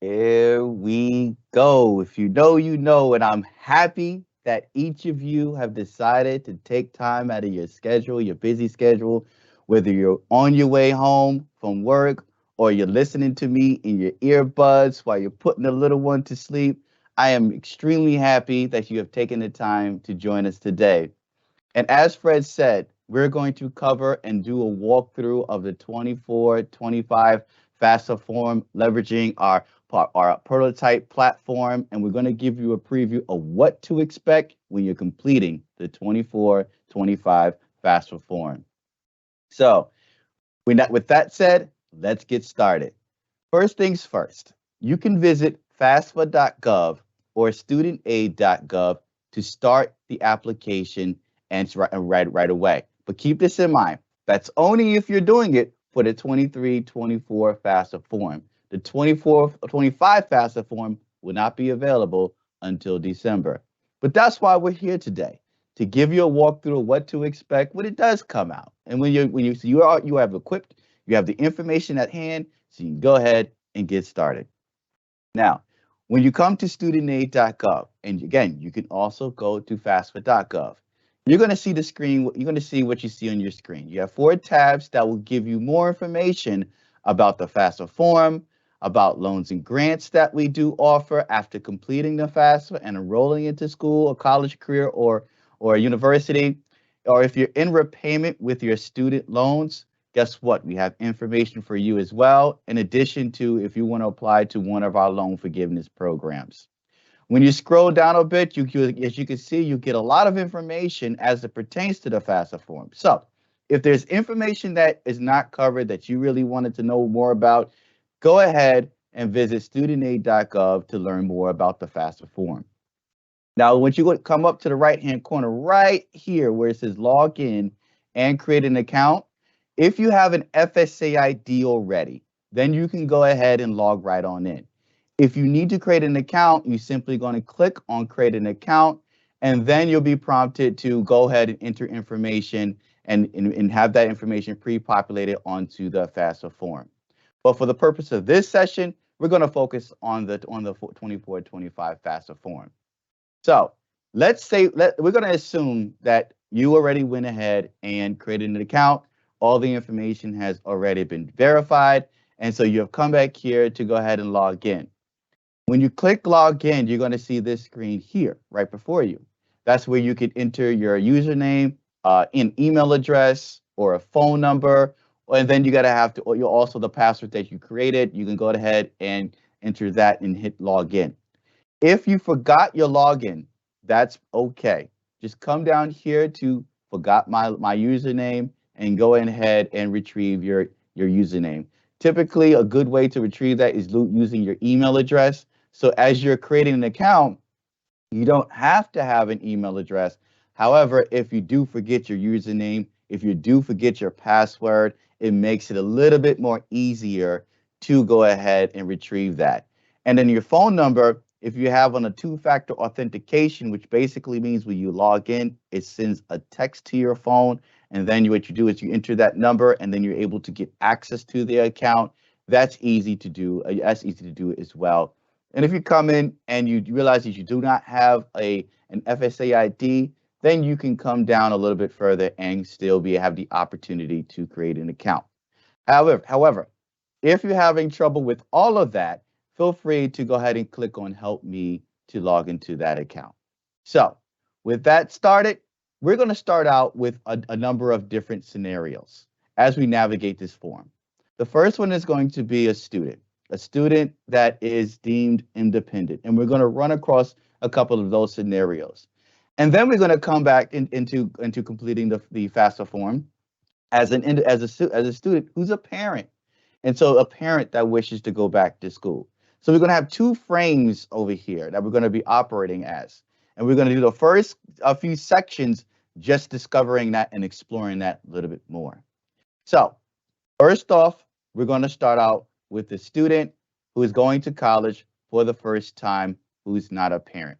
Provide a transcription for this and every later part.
Here we go. If you know, you know, and I'm happy that each of you have decided to take time out of your schedule, your busy schedule, whether you're on your way home from work or you're listening to me in your earbuds while you're putting the little one to sleep. I am extremely happy that you have taken the time to join us today. And as Fred said, we're going to cover and do a walkthrough of the 24-25 FAFSA form, leveraging our prototype platform. And we're going to give you a preview of what to expect when you're completing the 24-25 FAFSA form. So with that said, let's get started. First things first, you can visit FAFSA.gov or StudentAid.gov to start the application and it's right away. But keep this in mind. That's only if you're doing it for the 23-24 FAFSA form. The 24-25 FAFSA form will not be available until December. But that's why we're here today, to give you a walkthrough of what to expect when it does come out. And when you have equipped, you have the information at hand, so you can go ahead and get started. Now, when you come to StudentAid.gov, and again, you can also go to FAFSA.gov, you're going to see the screen. You're going to see what you see on your screen. You have 4 tabs that will give you more information about the FAFSA form, about loans and grants that we do offer after completing the FAFSA and enrolling into school, a college career, or a university, or if you're in repayment with your student loans. Guess what? We have information for you as well, in addition to if you want to apply to one of our loan forgiveness programs. When you scroll down a bit, as you can see, you get a lot of information as it pertains to the FAFSA form. So if there's information that is not covered that you really wanted to know more about, go ahead and visit StudentAid.gov to learn more about the FAFSA form. Now, once you come up to the right-hand corner right here where it says log in and create an account, if you have an FSA ID already, then you can go ahead and log right on in. If you need to create an account, you're simply going to click on create an account, and then you'll be prompted to go ahead and enter information and have that information pre-populated onto the FAFSA form. But for the purpose of this session, we're going to focus on the 24-25 FAFSA form. So we're going to assume that you already went ahead and created an account. All the information has already been verified. And so you have come back here to go ahead and log in. When you click log in, you're going to see this screen here right before you. That's where you can enter your username, an email address, or a phone number. And then you got to have to, or also the password that you created. You can go ahead and enter that and hit log in. If you forgot your login, that's okay. Just come down here to forgot my username and go ahead and retrieve your username. Typically, a good way to retrieve that is using your email address. So as you're creating an account, you don't have to have an email address. However, if you do forget your username, if you do forget your password, it makes it a little bit more easier to go ahead and retrieve that. And then your phone number, if you have on a 2-factor authentication, which basically means when you log in, it sends a text to your phone. And then what you do is you enter that number and then you're able to get access to the account. That's easy to do. That's easy to do as well. And if you come in and you realize that you do not have an FSA ID, then you can come down a little bit further and still have the opportunity to create an account. However, if you're having trouble with all of that, feel free to go ahead and click on Help Me to log into that account. So with that started, we're going to start out with a number of different scenarios as we navigate this form. The first one is going to be a student that is deemed independent. And we're going to run across a couple of those scenarios. And then we're going to come back into completing the FAFSA form as a student who's a parent. And so a parent that wishes to go back to school. So we're going to have 2 frames over here that we're going to be operating as. And we're going to do the first few sections just discovering that and exploring that a little bit more. So first off, we're going to start out with the student who is going to college for the first time, who's not a parent.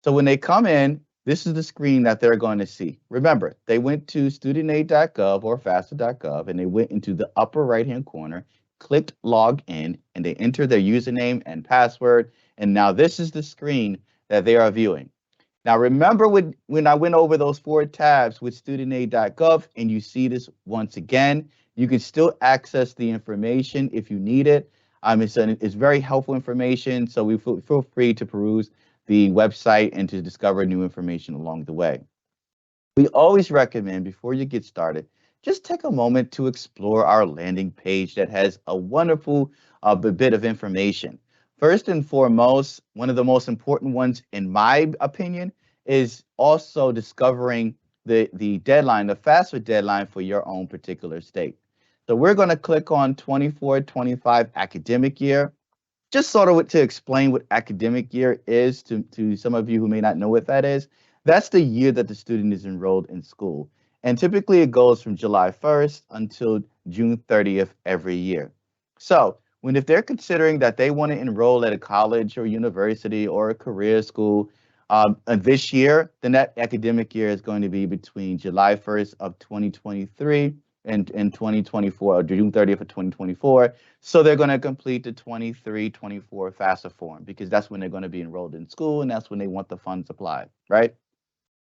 So when they come in, this is the screen that they're going to see. Remember, they went to StudentAid.gov or FAFSA.gov, and they went into the upper right-hand corner, clicked log in and they enter their username and password. And now this is the screen that they are viewing. Now, remember when I went over those 4 tabs with StudentAid.gov and you see this once again, you can still access the information if you need it. It's very helpful information, so we feel free to peruse the website and to discover new information along the way. We always recommend before you get started, just take a moment to explore our landing page that has a wonderful bit of information. First and foremost, one of the most important ones, in my opinion, is also discovering the deadline, the FAFSA deadline for your own particular state. So we're going to click on 24-25 academic year. Just sort of to explain what academic year is to some of you who may not know what that is. That's the year that the student is enrolled in school. And typically it goes from July 1st until June 30th every year. So if they're considering that they want to enroll at a college or university or a career school this year, then that academic year is going to be between July 1st of 2023 and 2024, or June 30th of 2024. So they're going to complete the 23-24 FAFSA form because that's when they're going to be enrolled in school and that's when they want the funds applied, right?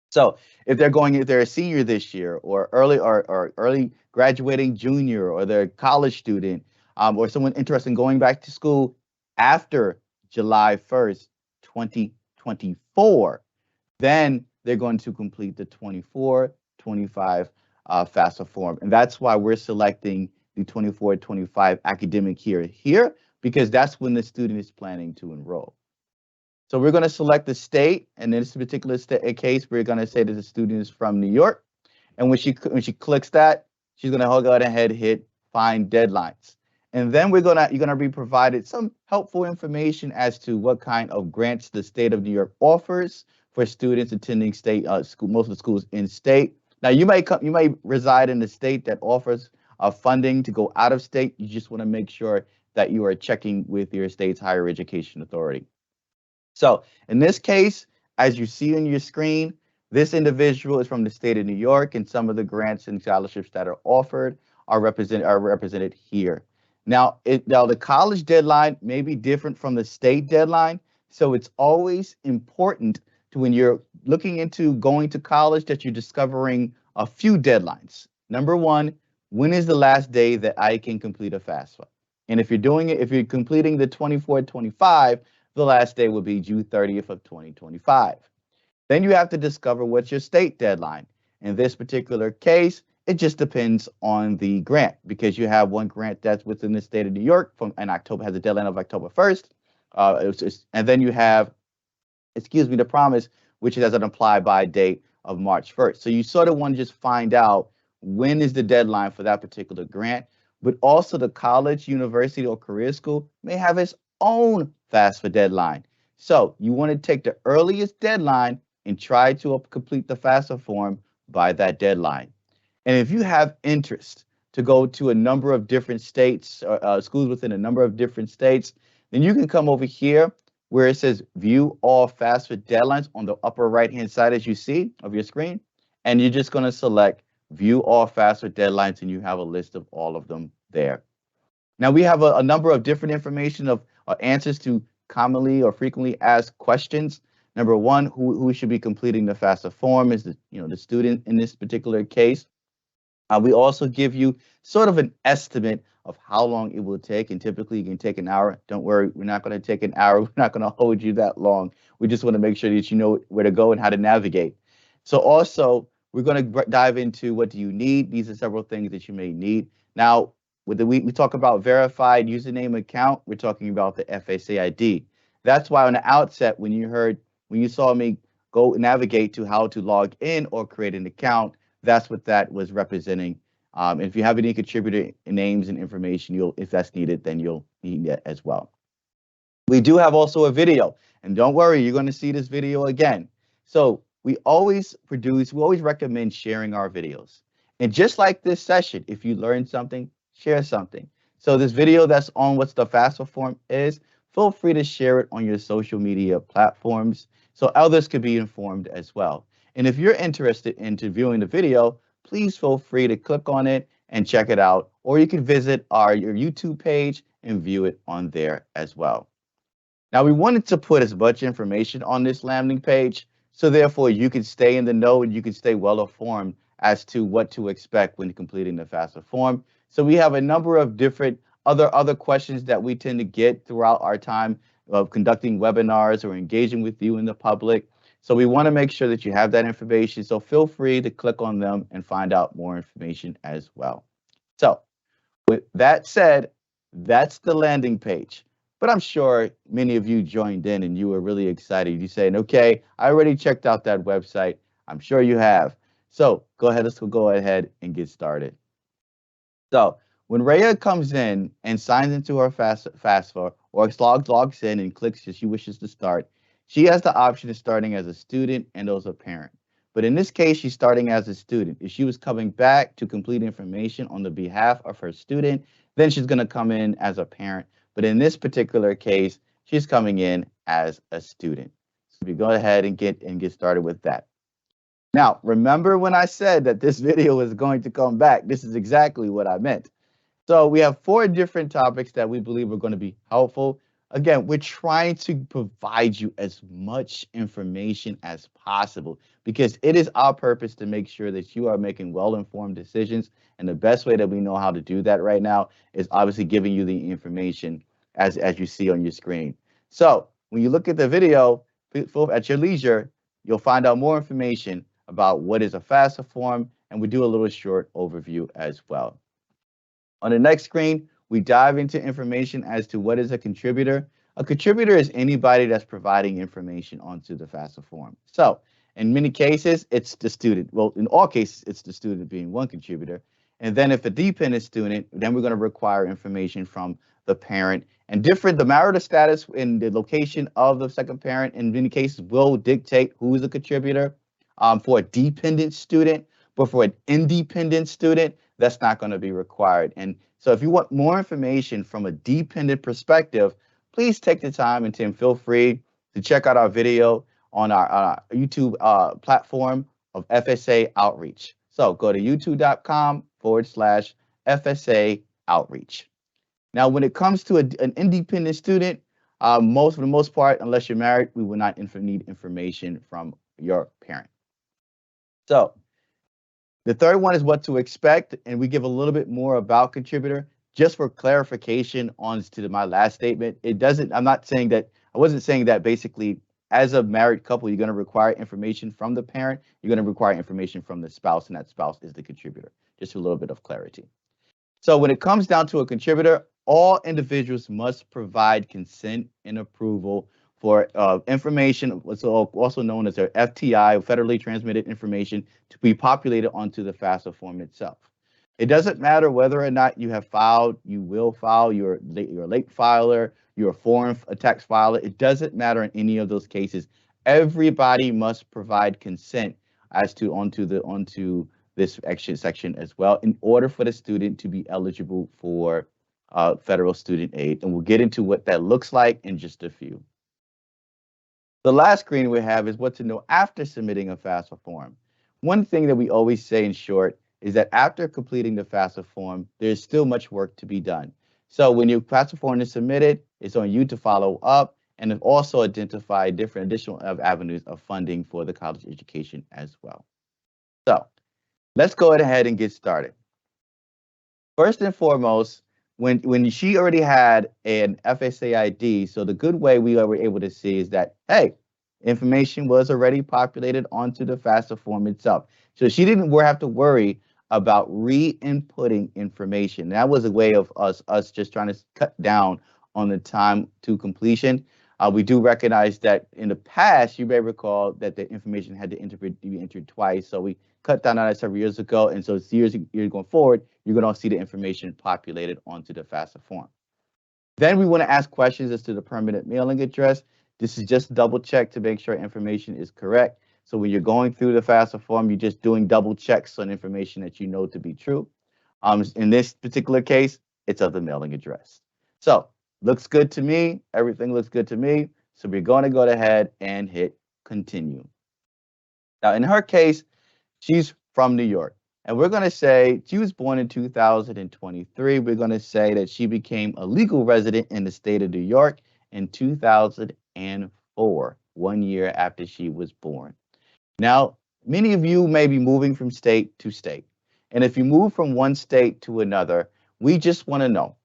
So if they're a senior this year or early graduating junior, or they're a college student, or someone interested in going back to school after July 1st, 2024, then they're going to complete the 24-25 FAFSA form. And that's why we're selecting the 24-25 academic year here, because that's when the student is planning to enroll. So we're going to select the state, and in this particular case, we're going to say that the student is from New York. And when she clicks that, she's going to go ahead and hit Find Deadlines. And then you're going to be provided some helpful information as to what kind of grants the state of New York offers for students attending state school, most of the schools in state. Now, you may reside in a state that offers funding to go out of state. You just want to make sure that you are checking with your state's higher education authority. So in this case, as you see on your screen, this individual is from the state of New York, and some of the grants and scholarships that are offered are represented here. Now, the college deadline may be different from the state deadline, so it's always important to, when you're looking into going to college, that you're discovering a few deadlines. Number one, when is the last day that I can complete a FAFSA? And if you're completing the 24-25, the last day will be June 30th of 2025. Then you have to discover what's your state deadline. In this particular case, it just depends on the grant, because you have one grant that's within the state of New York in October, has a deadline of October 1st. And then you have, the promise, which has an apply by date of March 1st. So you sort of want to just find out when is the deadline for that particular grant, but also the college, university, or career school may have its own FAFSA deadline. So you want to take the earliest deadline and try to complete the FAFSA form by that deadline. And if you have interest to go to a number of different states, schools within a number of different states, then you can come over here where it says View All FAFSA Deadlines on the upper right-hand side, as you see of your screen. And you're just going to select View All FAFSA Deadlines, and you have a list of all of them there. Now, we have a number of different information of answers to commonly or frequently asked questions. Number one, who should be completing the FAFSA form is the student in this particular case. We also give you sort of an estimate of how long it will take, and typically it can take an hour. Don't worry, we're not going to take an hour. We're not going to hold you that long. We just want to make sure that you know where to go and how to navigate. So also, we're going to dive into what do you need. These are several things that you may need. Now, we talk about verified username account, we're talking about the FAFSA ID. That's why on the outset, when you saw me go navigate to how to log in or create an account, that's what that was representing. And if you have any contributor names and information, if that's needed, then you'll need that as well. We do have also a video, and don't worry, you're going to see this video again. So we always recommend sharing our videos. And just like this session, if you learned something, share something. So this video that's on what the FAFSA form is, feel free to share it on your social media platforms so others could be informed as well. And if you're interested in viewing the video, please feel free to click on it and check it out or you can visit your YouTube page and view it on there as well. Now, we wanted to put as much information on this landing page, so therefore you can stay in the know and you can stay well informed as to what to expect when completing the FAFSA form. So we have a number of different other questions that we tend to get throughout our time of conducting webinars or engaging with you in the public. So we want to make sure that you have that information. So feel free to click on them and find out more information as well. So with that said, that's the landing page. But I'm sure many of you joined in and you were really excited. You saying, okay, I already checked out that website. I'm sure you have. So let's go ahead and get started. So when Rhea comes in and signs into her FAFSA or logs in and clicks if she wishes to start, she has the option of starting as a student and as a parent. But in this case, she's starting as a student. If she was coming back to complete information on the behalf of her student, then she's going to come in as a parent. But in this particular case, she's coming in as a student. So we go ahead and get started with that. Now, remember when I said that this video is going to come back? This is exactly what I meant. So we have 4 different topics that we believe are going to be helpful. Again, we're trying to provide you as much information as possible because it is our purpose to make sure that you are making well-informed decisions. And the best way that we know how to do that right now is obviously giving you the information as you see on your screen. So when you look at the video at your leisure, you'll find out more information about what is a FAFSA form, and we do a little short overview as well. On the next screen, we dive into information as to what is a contributor. A contributor is anybody that's providing information onto the FAFSA form. So in many cases, it's the student. Well, in all cases, it's the student being one contributor. And then if a dependent student, then we're going to require information from the parent. And the marital status and the location of the second parent in many cases will dictate who is a contributor for a dependent student. But for an independent student, that's not going to be required. And so if you want more information from a dependent perspective, please take the time and feel free to check out our video on our YouTube platform of FSA Outreach. So go to youtube.com/FSA Outreach. Now, when it comes to an independent student, for the most part, unless you're married, we will not need information from your parent. So the third one is what to expect, and we give a little bit more about contributor. Just for clarification on to my last statement, I wasn't saying that basically as a married couple, you're going to require information from the parent, you're going to require information from the spouse, and that spouse is the contributor. Just a little bit of clarity. So when it comes down to a contributor, all individuals must provide consent and approval for information, what's also known as their FTI, federally transmitted information, to be populated onto the FAFSA form itself. It doesn't matter whether or not you have filed, you will file, you're a late filer, you're a foreign tax filer. It doesn't matter in any of those cases. Everybody must provide consent onto this section as well in order for the student to be eligible for federal student aid. And we'll get into what that looks like in just a few. The last screen we have is what to know after submitting a FAFSA form. One thing that we always say in short is that after completing the FAFSA form, there's still much work to be done. So when your FAFSA form is submitted, it's on you to follow up and also identify different additional avenues of funding for the college education as well. So let's go ahead and get started. First and foremost, when she already had an FSA ID, so the good way we were able to see is that, hey, information was already populated onto the FAFSA form itself. So she didn't have to worry about re-inputting information. That was a way of us just trying to cut down on the time to completion. We do recognize that in the past, you may recall that the information had to be entered twice. So we cut down on that several years ago. And so years going forward, you're going to see the information populated onto the FAFSA form. Then we want to ask questions as to the permanent mailing address. This is just double check to make sure information is correct. So when you're going through the FAFSA form, you're just doing double checks on information that you know to be true. In this particular case, it's of the mailing address. So looks good to me. Everything looks good to me. So we're going to go ahead and hit continue. Now, in her case, she's from New York. And we're going to say she was born in 2023. We're going to say that she became a legal resident in the state of New York in 2004, 1 year after she was born. Now, many of you may be moving from state to state. And if you move from one state to another, we just want to know,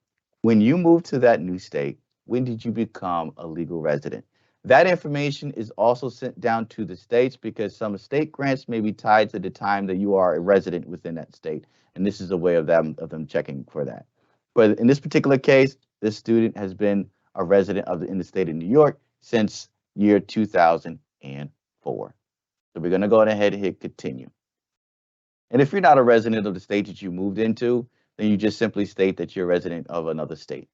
when you moved to that new state, when did you become a legal resident? That information is also sent down to the states because some state grants may be tied to the time that you are a resident within that state. And this is a way of them checking for that. But in this particular case, this student has been a resident in the state of New York since year 2004. So we're going to go ahead and hit continue. And if you're not a resident of the state that you moved into, then you just simply state that you're a resident of another state.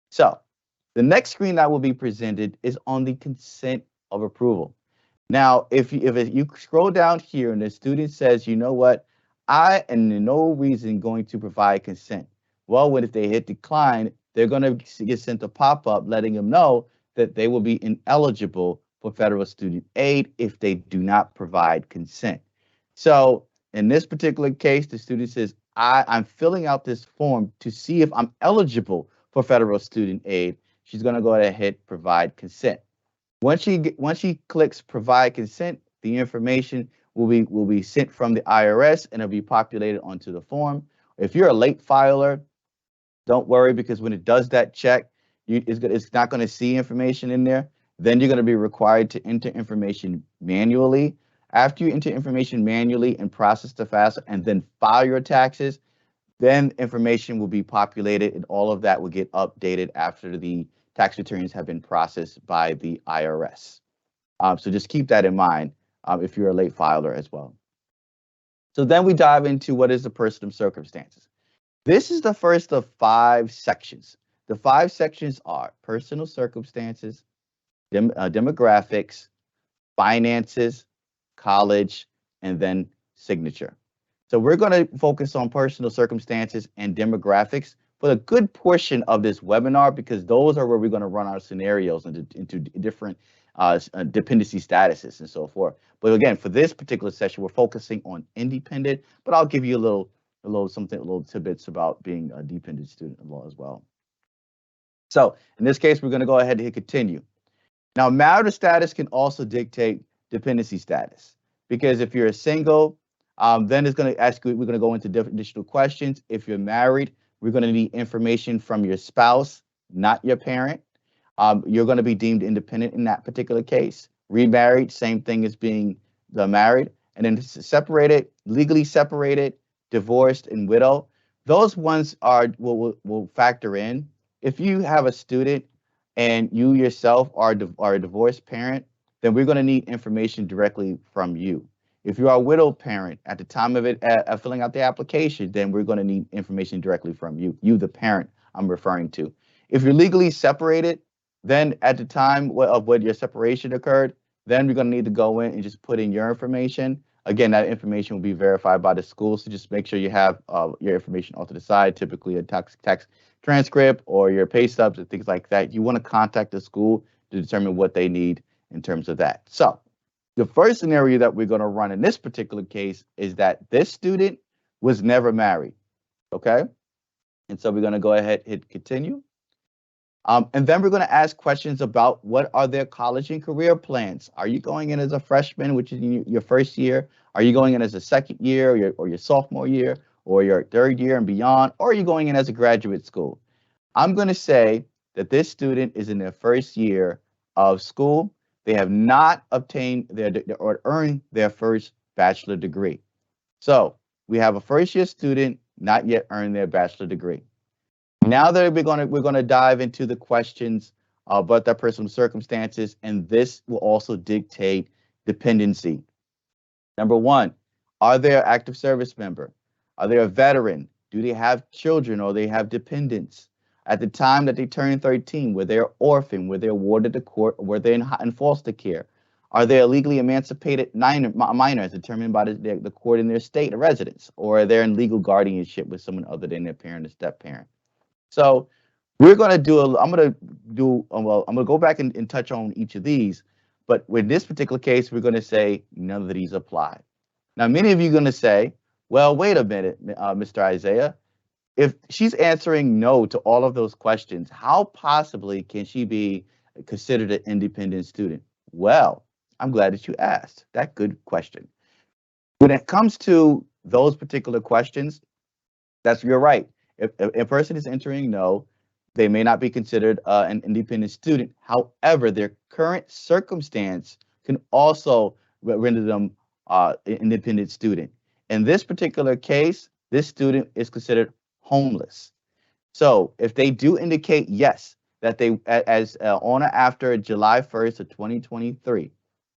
So the next screen that will be presented is on the consent of approval. Now, if you scroll down here and the student says, you know what, I am in no reason going to provide consent. Well, if they hit decline, they're going to get sent a pop-up letting them know that they will be ineligible for federal student aid if they do not provide consent. So in this particular case, the student says, I'm filling out this form to see if I'm eligible for federal student aid. She's going to go ahead and hit provide consent. Once she clicks provide consent, the information will be sent from the IRS and it'll be populated onto the form. If you're a late filer, don't worry, because when it does that check, it's not going to see information in there. Then you're going to be required to enter information manually. After you enter information manually and process the FAFSA and then file your taxes, then information will be populated and all of that will get updated after the tax returns have been processed by the IRS. So just keep that in mind if you're a late filer as well. So then we dive into what is the personal circumstances. This is the first of 5 sections. The 5 sections are personal circumstances, demographics, finances, college, and then signature. So we're going to focus on personal circumstances and demographics for a good portion of this webinar, because those are where we're going to run our scenarios into different dependency statuses and so forth. But again, for this particular session, we're focusing on independent, but I'll give you a little tidbits about being a dependent student in law as well. So in this case, we're going to go ahead and hit continue. Now, marital status can also dictate dependency status, because if you're a single, then it's going to ask you, we're going to go into additional questions. If you're married, we're going to need information from your spouse, not your parent. You're going to be deemed independent in that particular case. Remarried, same thing as being married. And then separated, legally separated, divorced, and widow. Those ones will factor in. If you have a student and you yourself are a divorced parent, then we're going to need information directly from you. If you are a widowed parent at the time of filling out the application, then we're going to need information directly from you, the parent I'm referring to. If you're legally separated, then at the time of when your separation occurred, then we're going to need to go in and just put in your information. Again, that information will be verified by the school, so just make sure you have your information off to the side, typically a tax transcript or your pay stubs and things like that. You want to contact the school to determine what they need in terms of that. So the first scenario that we're going to run in this particular case is that this student was never married, okay? And so we're going to go ahead and hit continue. And then we're going to ask questions about what are their college and career plans. Are you going in as a freshman, which is your first year? Are you going in as a second year or your sophomore year or your third year and beyond? Or are you going in as a graduate school? I'm going to say that this student is in their first year of school. They have not obtained or earned their first bachelor degree. So we have a first year student not yet earned their bachelor degree. Now that we're going to dive into the questions about their personal circumstances, and this will also dictate dependency. Number 1, are they an active service member? Are they a veteran? Do they have children or they have dependents? At the time that they turn 13, were they an orphan? Were they awarded to court? Were they in foster care? Are they a legally emancipated minor as determined by the court in their state of residence? Or are they in legal guardianship with someone other than their parent or step-parent? So we're going to do, I'm going to go back and touch on each of these, but with this particular case, we're going to say none of these apply. Now, many of you are going to say, Well, wait a minute, Mr. Isaiah. If she's answering no to all of those questions, how possibly can she be considered an independent student? Well, I'm glad that you asked that good question. When it comes to those particular questions, you're right. If a person is entering no, they may not be considered an independent student. However, their current circumstance can also render them an independent student. In this particular case, this student is considered homeless. So if they do indicate yes, that they as on or after July 1st of 2023,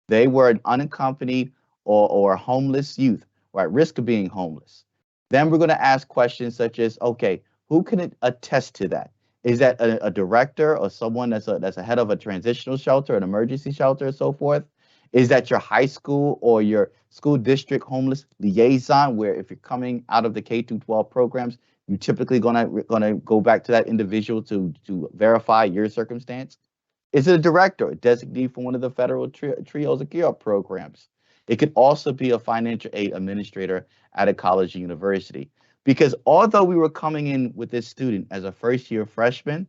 they were an unaccompanied or homeless youth or at risk of being homeless, then we're going to ask questions such as, okay, who can attest to that? Is that a director or someone that's a head of a transitional shelter, an emergency shelter, and so forth? Is that your high school or your school district homeless liaison, where if you're coming out of the K through 12 programs, you typically gonna go back to that individual to verify your circumstance? Is it a director, a designee from one of the federal trios or GEOP programs? It could also be a financial aid administrator at a college or university. Because although we were coming in with this student as a first year freshman,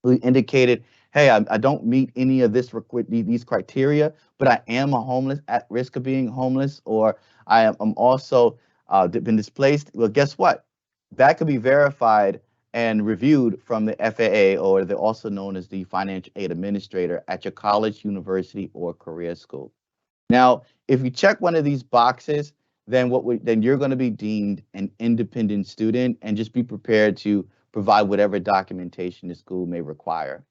who indicated, hey, I don't meet any of these criteria, but I am a homeless at risk of being homeless, or I'm also been displaced. Well, guess what? That could be verified and reviewed from the FAA, or they're also known as the financial aid administrator at your college, university, or career school. Now, if you check one of these boxes, then then you're going to be deemed an independent student, and just be prepared to provide whatever documentation the school may require.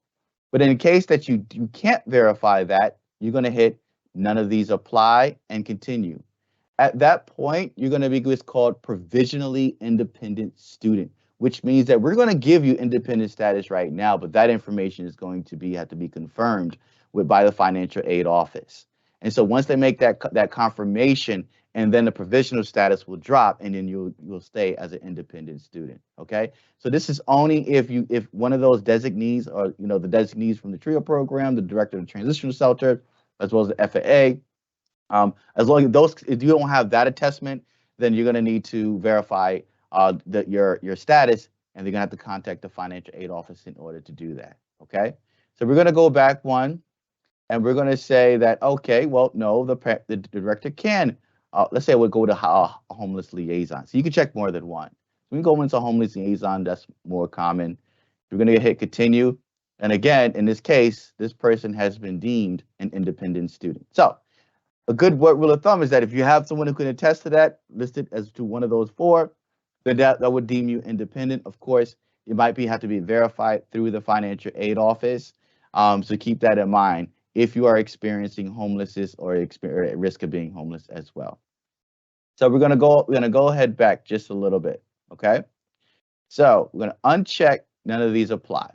But in the case that you can't verify that, you're going to hit none of these apply and continue. At that point, you're going to be what's called provisionally independent student, which means that we're going to give you independent status right now, but that information is going to have to be confirmed by the financial aid office. And so once they make that confirmation, and then the provisional status will drop, and then you'll stay as an independent student. Okay, so this is only if one of those designees, or the designees from the TRIO program, the director of the transitional shelter, as well as the FAA. As long as if you don't have that attestment, then you're going to need to verify your status, and they're going to have to contact the financial aid office in order to do that. Okay, so we're going to go back one, and we're going to say that, okay, well, no, the director can. Let's say we'll go to a homeless liaison. So you can check more than one. We can go into homeless liaison. That's more common. We're going to hit continue. And again, in this case, this person has been deemed an independent student. So a good rule of thumb is that if you have someone who can attest to that, listed as to one of those four, then that would deem you independent. Of course, it might have to be verified through the financial aid office. So keep that in mind if you are experiencing homelessness or at risk of being homeless as well. So we're gonna go ahead back just a little bit, okay? So we're gonna uncheck none of these apply.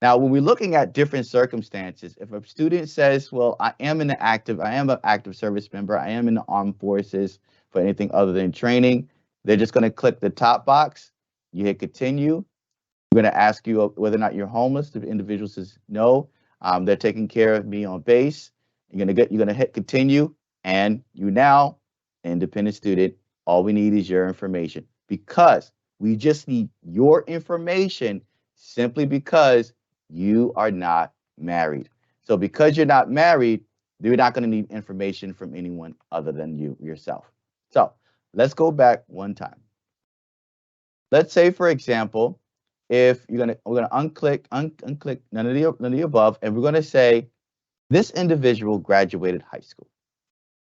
Now, when we're looking at different circumstances, if a student says, well, I am an active service member, I am in the armed forces for anything other than training, they're just gonna click the top box, you hit continue. We're gonna ask you whether or not you're homeless. The individual says no, they're taking care of me on base. You're gonna hit continue, and you now independent student. All we need is your information, because we just need your information simply because you are not married. So because you're not married, you're not going to need information from anyone other than you yourself. So let's go back one time. Let's say, for example, if we're gonna unclick none of the above, and we're gonna say this individual graduated high school,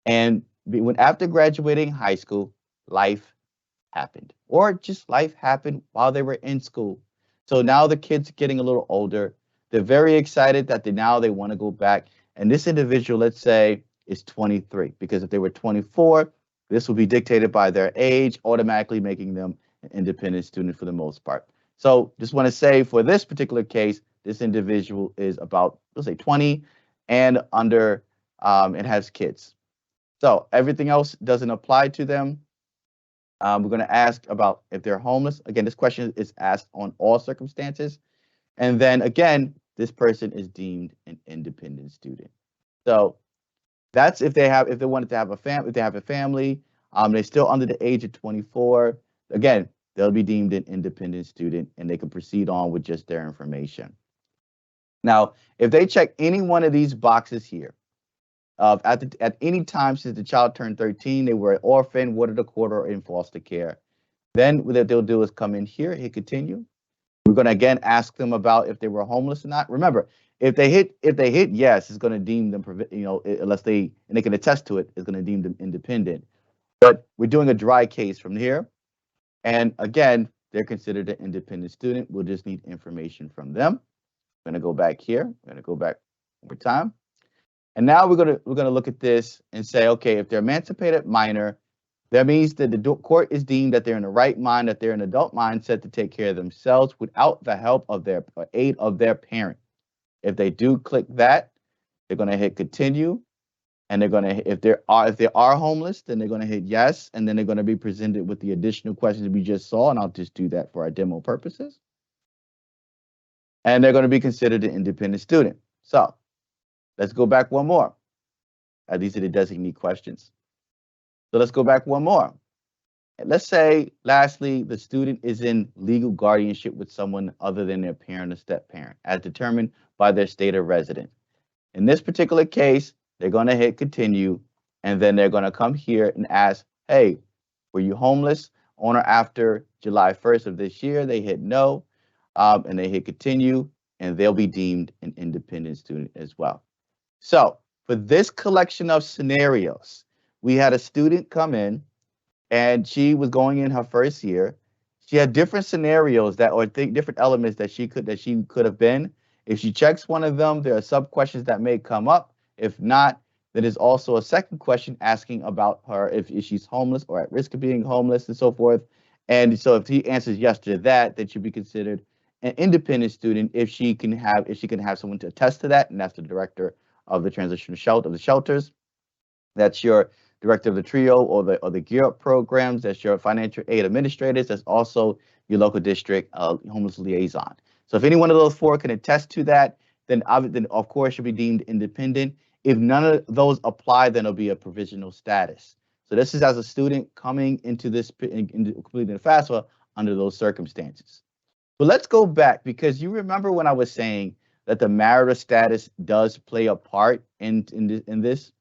and after graduating high school, life happened, or just life happened while they were in school. So now the kids are getting a little older. They're very excited that they want to go back. And this individual, let's say, is 23, because if they were 24, this will be dictated by their age, automatically making them an independent student for the most part. So just want to say, for this particular case, this individual is about, let's say, 20 and under, and has kids. So everything else doesn't apply to them. We're going to ask about if they're homeless. Again, this question is asked on all circumstances. And then again, this person is deemed an independent student. So that's if they wanted to have a family, They're still under the age of 24. Again, they'll be deemed an independent student and they can proceed on with just their information. Now, if they check any one of these boxes here, at any time since the child turned 13, they were an orphan, warded a quarter, or in foster care. Then what they'll do is come in here, hit continue. We're going to again ask them about if they were homeless or not. Remember, if they hit yes, it's going to deem them, unless they can attest to it, it's going to deem them independent. But we're doing a dry case from here, and again, they're considered an independent student. We'll just need information from them. We're going to go back here. We're going to go back one more time. And now we're gonna look at this and say, okay, if they're emancipated minor, that means that the court is deemed that they're in the right mind, that they're an adult mindset to take care of themselves without the help of their aid of their parent. If they do click that, they're gonna hit continue, and they're gonna if they are homeless, then they're gonna hit yes, and then they're gonna be presented with the additional questions we just saw, and I'll just do that for our demo purposes. And they're gonna be considered an independent student. So let's go back one more. These are the designee questions. So let's go back one more. And let's say, lastly, the student is in legal guardianship with someone other than their parent or step-parent, as determined by their state of residence. In this particular case, they're going to hit continue, and then they're going to come here and ask, hey, were you homeless on or after July 1st of this year? They hit no, and they hit continue, and they'll be deemed an independent student as well. So for this collection of scenarios, we had a student come in and she was going in her first year. She had different scenarios different elements that she could have been. If she checks one of them, there are sub questions that may come up. If not, then there's also a second question asking about her if she's homeless or at risk of being homeless and so forth. And so if he answers yes to that, then she'll be considered an independent student if she can have someone to attest to that, and that's the director of the transitional shelters. That's your director of the TRIO or the Gear Up programs. That's your financial aid administrators. That's also your local district homeless liaison. So if any one of those four can attest to that, then of course you'll be deemed independent. If none of those apply, then it'll be a provisional status. So this is as a student coming into this completing the FAFSA under those circumstances. But let's go back, because you remember when I was saying that the marital status does play a part in this.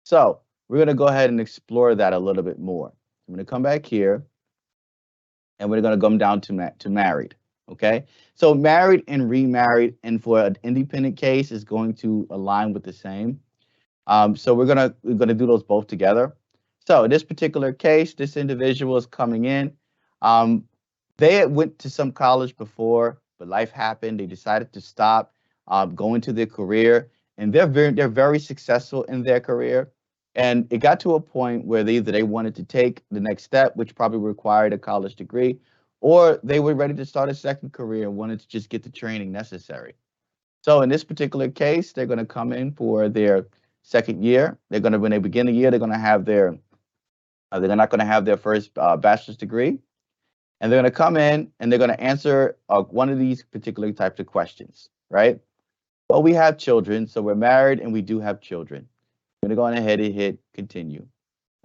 So we're going to go ahead and explore that a little bit more. I'm going to come back here, and we're going to come down to married. Okay, so married and remarried, and for an independent case is going to align with the same. So we're gonna do those both together. So in this particular case, this individual is coming in. They had went to some college before, but life happened. They decided to stop. Go into their career, and they're very successful in their career. And it got to a point where they wanted to take the next step, which probably required a college degree, or they were ready to start a second career and wanted to just get the training necessary. So in this particular case, they're going to come in for their second year. When they begin the year, they're going to have they're not going to have their first bachelor's degree. And they're going to come in and they're going to answer one of these particular types of questions, right? Well, we have children, so we're married and we do have children. We're going to go ahead and hit continue.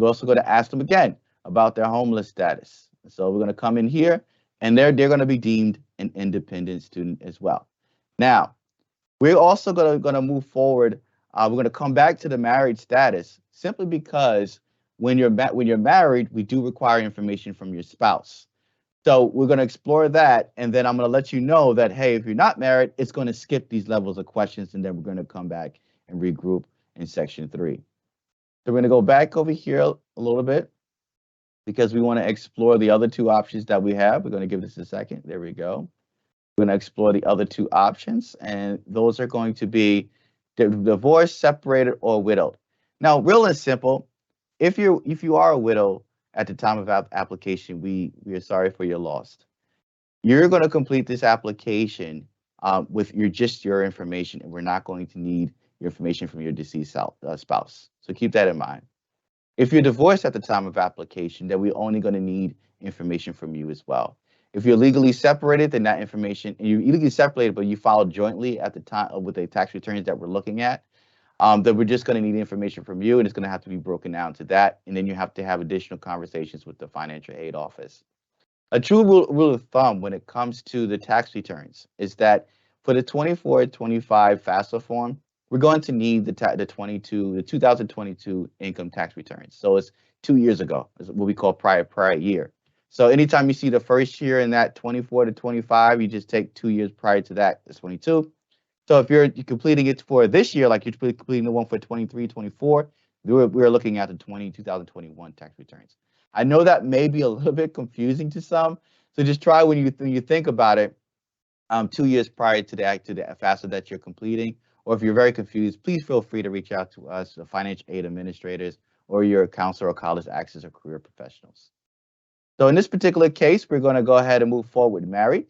We're also going to ask them again about their homeless status. So we're going to come in here, and they're going to be deemed an independent student as well. Now, we're also going to move forward. We're going to come back to the married status, simply because when you're married, we do require information from your spouse. So we're going to explore that, and then I'm going to let you know that, hey, if you're not married, it's going to skip these levels of questions, and then we're going to come back and regroup in section 3. So we're going to go back over here a little bit, because we want to explore the other two options that we have. We're going to give this a second. There we go. We're going to explore the other two options, and those are going to be divorced, separated, or widowed. Now, real and simple, if you are a widow at the time of application, we are sorry for your loss. You're going to complete this application with your information, and we're not going to need your information from your deceased spouse. So keep that in mind. If you're divorced at the time of application, then we're only going to need information from you as well. If you're legally separated, then that information, and you're legally separated, but you filed jointly at the time with the tax returns that we're looking at, that we're just going to need information from you, and it's going to have to be broken down to that. And then you have to have additional conversations with the financial aid office. A true rule of thumb when it comes to the tax returns is that for the 24-25 FAFSA form, we're going to need the 2022 income tax returns. So it's 2 years ago, is what we call prior year. So anytime you see the first year in that 24 to 25, you just take 2 years prior to that, it's 22. So if you're completing it for this year, like you're completing the one for 23, 24, we're looking at the 2021 tax returns. I know that may be a little bit confusing to some, so just try when you think about it, 2 years prior to the FAFSA that you're completing, or if you're very confused, please feel free to reach out to us, the financial aid administrators, or your counselor or college access or career professionals. So in this particular case, we're going to go ahead and move forward. Married.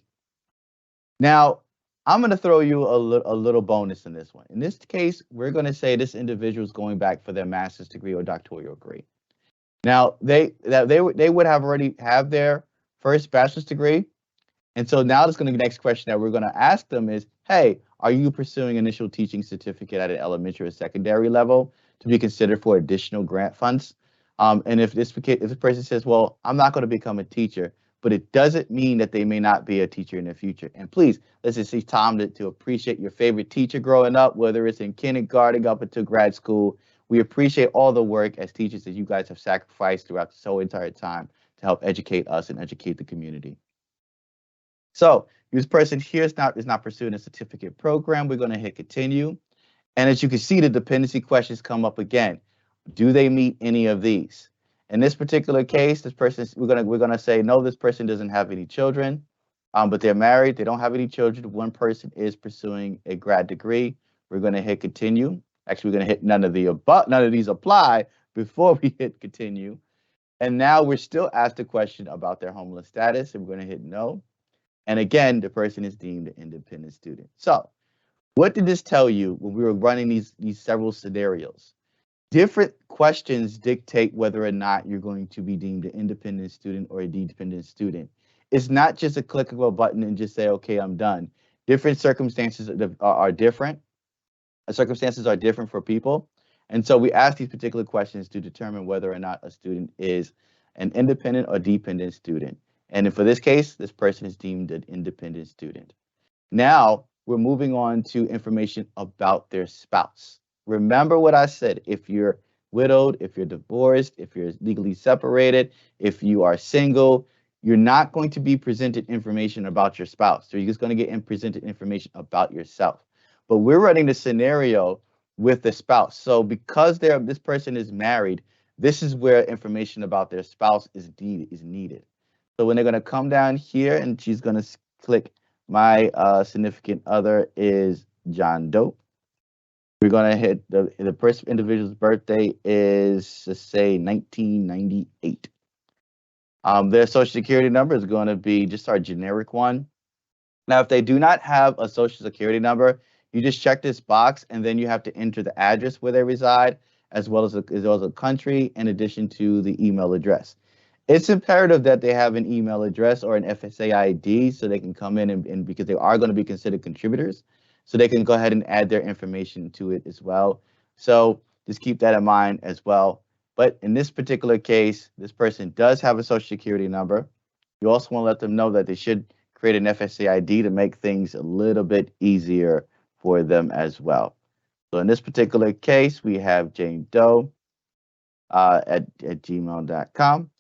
Now, I'm going to throw you a little bonus in this one. In this case, we're going to say this individual is going back for their master's degree or doctoral degree. Now, they would have already have their first bachelor's degree. And so now that's going to be the next question that we're going to ask them is, hey, are you pursuing initial teaching certificate at an elementary or secondary level to be considered for additional grant funds? And if this person says, well, I'm not going to become a teacher, but it doesn't mean that they may not be a teacher in the future. And please, let's just take time to appreciate your favorite teacher growing up, whether it's in kindergarten up until grad school. We appreciate all the work as teachers that you guys have sacrificed throughout this whole entire time to help educate us and educate the community. So this person here is not pursuing a certificate program. We're going to hit continue. And as you can see, the dependency questions come up again. Do they meet any of these? In this particular case, this person, we're gonna say no. This person doesn't have any children, but they're married. They don't have any children. One person is pursuing a grad degree. We're gonna hit continue. Actually, we're gonna hit none of these apply before we hit continue. And now we're still asked a question about their homeless status, and we're gonna hit no. And again, the person is deemed an independent student. So, what did this tell you when we were running these several scenarios? Different questions dictate whether or not you're going to be deemed an independent student or a dependent student. It's not just a click of a button and just say, okay, I'm done. Different circumstances are different. Circumstances are different for people. And so we ask these particular questions to determine whether or not a student is an independent or dependent student. And for this case, this person is deemed an independent student. Now we're moving on to information about their spouse. Remember what I said, if you're widowed, if you're divorced, if you're legally separated, if you are single, you're not going to be presented information about your spouse. So you're just going to get presented information about yourself. But we're running the scenario with the spouse. So because this person is married, this is where information about their spouse is needed. So when they're going to come down here and she's going to click my significant other is John Doe. We're going to hit the person individual's birthday is, let's say, 1998. Their social security number is going to be just our generic one. Now, if they do not have a social security number, you just check this box and then you have to enter the address where they reside, as well as a country, in addition to the email address. It's imperative that they have an email address or an FSA ID so they can come in and because they are going to be considered contributors. So they can go ahead and add their information to it as well. So just keep that in mind as well. But in this particular case, this person does have a social security number. You also want to let them know that they should create an FSA ID to make things a little bit easier for them as well. So in this particular case, we have Jane Doe at gmail.com.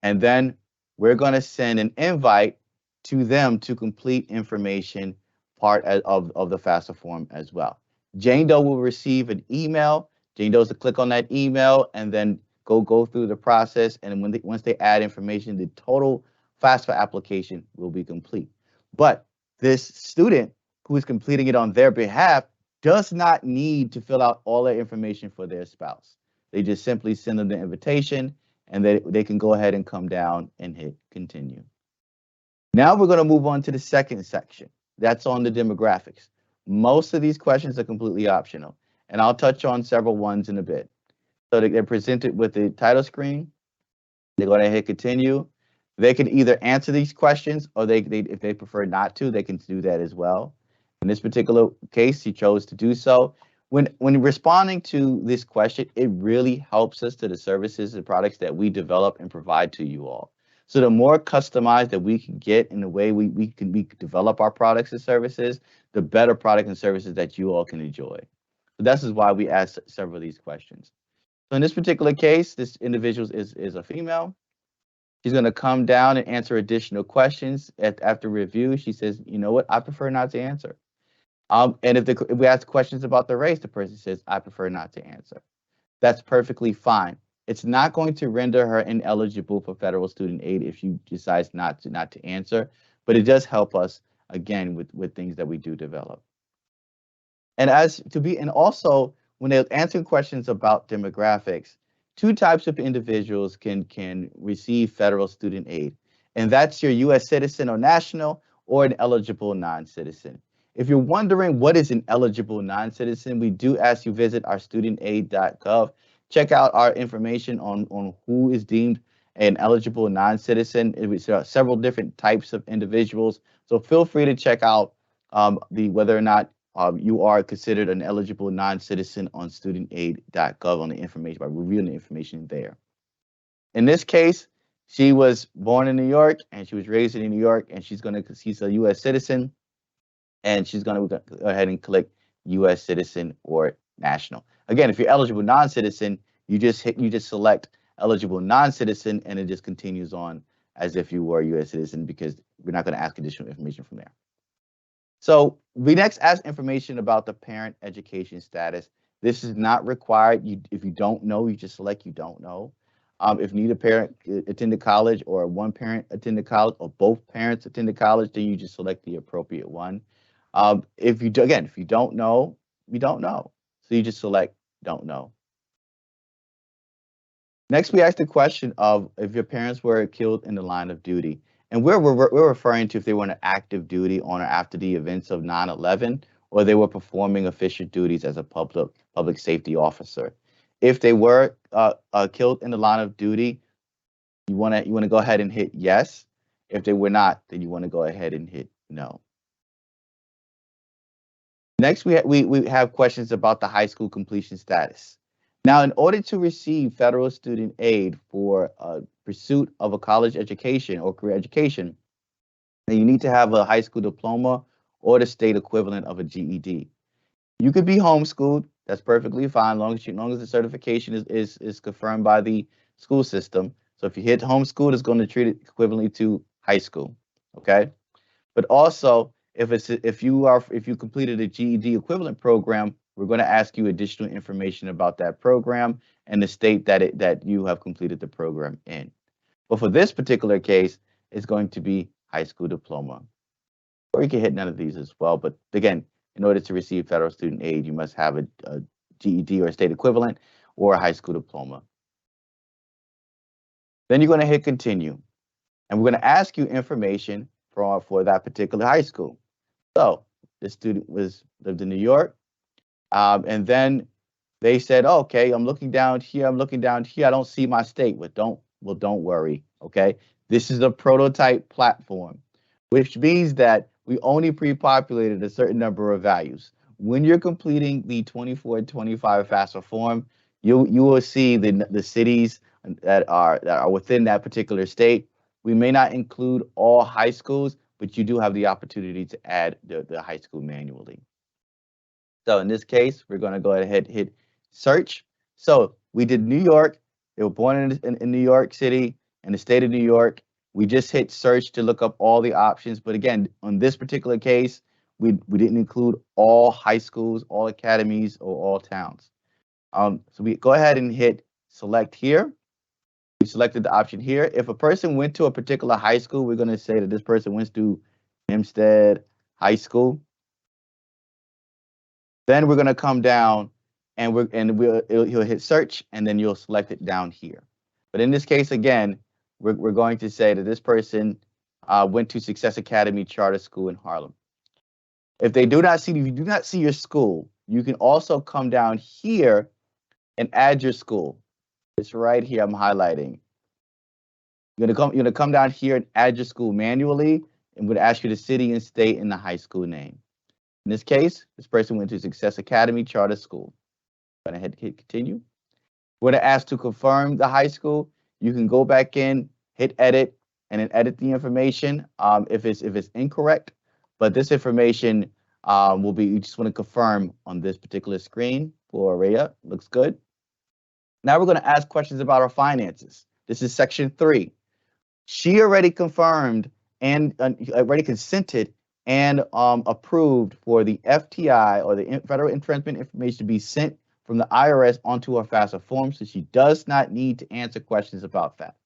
And then we're going to send an invite to them to complete information part of the FAFSA form as well. Jane Doe will receive an email. Jane Doe's to click on that email and then go through the process. And once they add information, the total FAFSA application will be complete. But this student who is completing it on their behalf does not need to fill out all their information for their spouse. They just simply send them the invitation and they can go ahead and come down and hit continue. Now we're going to move on to the second section. That's on the demographics. Most of these questions are completely optional, and I'll touch on several ones in a bit. So they're presented with the title screen. They're going to hit continue. They can either answer these questions or if they prefer not to, they can do that as well. In this particular case, he chose to do so. When responding to this question, it really helps us to the services and products that we develop and provide to you all. So the more customized that we can get in the way we can develop our products and services, the better product and services that you all can enjoy. So this is why we ask several of these questions. So in this particular case, this individual is a female. She's going to come down and answer additional questions. After review, she says, you know what, I prefer not to answer. And if we ask questions about the race, the person says, I prefer not to answer. That's perfectly fine. It's not going to render her ineligible for federal student aid if you decide not to answer, but it does help us, again, with things that we do develop. And also when they're answering questions about demographics, two types of individuals can receive federal student aid, and that's your U.S. citizen or national, or an eligible non-citizen. If you're wondering what is an eligible non-citizen, we do ask you visit our StudentAid.gov. Check out our information on who is deemed an eligible non-citizen. There are several different types of individuals, so feel free to check out whether or not you are considered an eligible non-citizen on StudentAid.gov on the information by reviewing the information there. In this case, she was born in New York and she was raised in New York, and she's a U.S. citizen, and she's going to go ahead and click U.S. citizen or national. Again, if you're eligible non-citizen, you just select eligible non-citizen, and it just continues on as if you were a U.S. citizen, because we're not going to ask additional information from there. So we next ask information about the parent education status. This is not required. If you don't know, you just select you don't know. If neither parent attended college, or one parent attended college, or both parents attended college, then you just select the appropriate one. If you don't know, you don't know. So you just select don't know. Next, we ask the question of if your parents were killed in the line of duty. And we're referring to if they were in active duty on or after the events of 9/11, or they were performing official duties as a public safety officer. If they were killed in the line of duty, you want to go ahead and hit yes. If they were not, then you want to go ahead and hit no. Next, we have questions about the high school completion status. Now, in order to receive federal student aid for pursuit of a college education or career education, then you need to have a high school diploma or the state equivalent of a GED. You could be homeschooled. That's perfectly fine, as long as the certification is confirmed by the school system. So if you hit homeschool, it's going to treat it equivalently to high school. Okay, but also if you completed a GED equivalent program, we're going to ask you additional information about that program and the state that you have completed the program in. But for this particular case, it's going to be high school diploma. Or you can hit none of these as well. But again, in order to receive federal student aid, you must have a GED or a state equivalent or a high school diploma. Then you're going to hit continue. And we're going to ask you information for that particular high school. So this student lived in New York. And then they said, oh, okay, I'm looking down here. I don't see my state. Don't worry. Okay, this is a prototype platform, which means that we only pre-populated a certain number of values. When you're completing the 24-25 FAFSA form, you will see the cities that are within that particular state. We may not include all high schools, but you do have the opportunity to add the high school manually. So in this case, we're going to go ahead and hit search. So we did New York. They were born in New York City, in the state of New York. We just hit search to look up all the options. But again, on this particular case, we didn't include all high schools, all academies, or all towns. So we go ahead and hit select here. We selected the option here. If a person went to a particular high school, we're going to say that this person went to Hempstead High School. Then we're going to come down and he'll hit search, and then you'll select it down here. But in this case, again, we're going to say that this person went to Success Academy Charter School in Harlem. If you do not see your school, you can also come down here and add your school. It's right here. I'm highlighting. You're gonna come down here and add your school manually. I'm going to ask you the city and state and the high school name. In this case, this person went to Success Academy Charter School. Go ahead and hit continue. We're going to ask to confirm the high school. You can go back in, hit edit, and then edit the information if it's incorrect. But this information will be, you just want to confirm on this particular screen for Rhea. Looks good. Now we're going to ask questions about our finances. This is section 3. She already confirmed and already consented and approved for the FTI, or the Federal Entrenchment Information, to be sent from the IRS onto her FAFSA form, so she does not need to answer questions about that.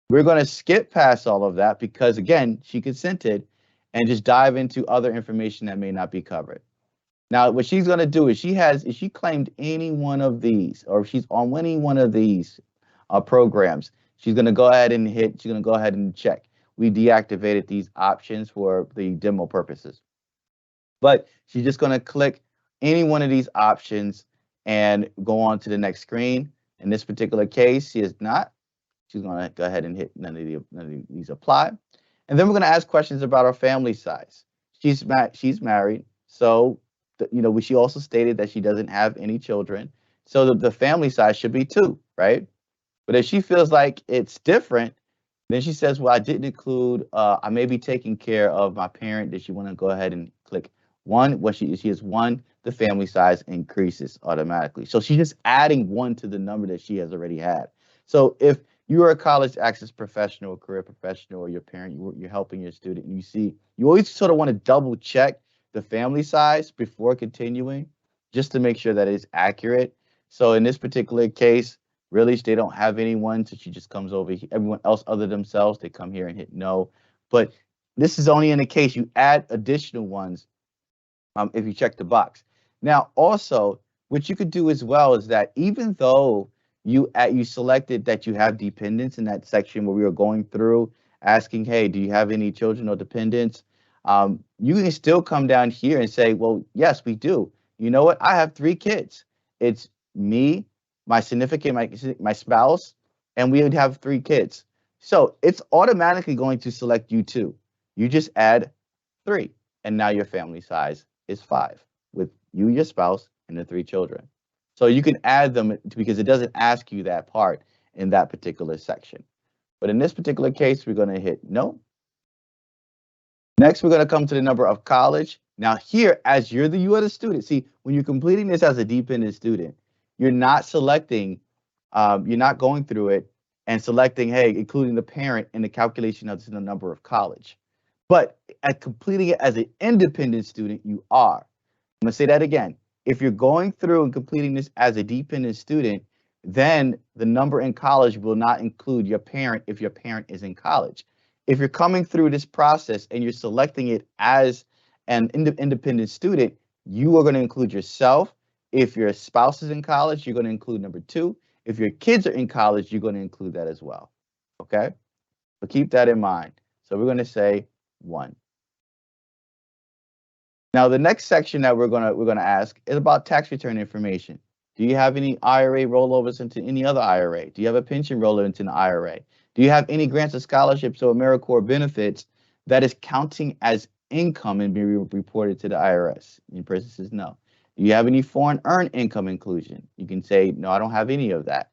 We're going to skip past all of that because, again, she consented, and just dive into other information that may not be covered. Now, what she's going to do is if she claimed any one of these, or if she's on any one of these programs, she's going to go ahead and check. We deactivated these options for the demo purposes. But she's just going to click any one of these options and go on to the next screen. In this particular case, she is not. She's going to go ahead and hit none of these apply. And then we're going to ask questions about her family size. She's married, so she also stated that she doesn't have any children. So the family size should be 2, right? But if she feels like it's different, then she says, well, I didn't include, I may be taking care of my parent. Does she want to go ahead and click 1? When she is 1, the family size increases automatically. So she's just adding 1 to the number that she has already had. So if you are a college access professional, career professional, or your parent, you're helping your student, and you always sort of want to double check the family size before continuing, just to make sure that it's accurate. So in this particular case, really, they don't have anyone, so she just comes over here. Everyone else other than themselves, they come here and hit no. But this is only in the case you add additional ones if you check the box. Now, also, what you could do as well is that even though you selected that you have dependents in that section where we were going through asking, hey, do you have any children or dependents? You can still come down here and say, well, yes, we do. You know what? I have 3 kids. It's me, my significant, my spouse, and we would have 3 kids. So it's automatically going to select you too. You just add 3, and now your family size is 5 with you, your spouse, and the 3 children. So you can add them because it doesn't ask you that part in that particular section. But in this particular case, we're going to hit no. Next, we're going to come to the number of college. Now here, as you are the student, see, when you're completing this as a dependent student, you're not selecting, you're not going through it and selecting, hey, including the parent in the calculation of the number of college. But at completing it as an independent student, you are. I'm going to say that again. If you're going through and completing this as a dependent student, then the number in college will not include your parent if your parent is in college. If you're coming through this process and you're selecting it as an independent student, you are going to include yourself. If your spouse is in college, you're going to include number 2. If your kids are in college, you're going to include that as well. Okay? So keep that in mind. So we're going to say 1. Now, the next section that we're going to ask is about tax return information. Do you have any IRA rollovers into any other IRA? Do you have a pension rollover into an IRA? Do you have any grants or scholarships or AmeriCorps benefits that is counting as income and being reported to the IRS? And the person says no. Do you have any foreign earned income inclusion? You can say, no, I don't have any of that.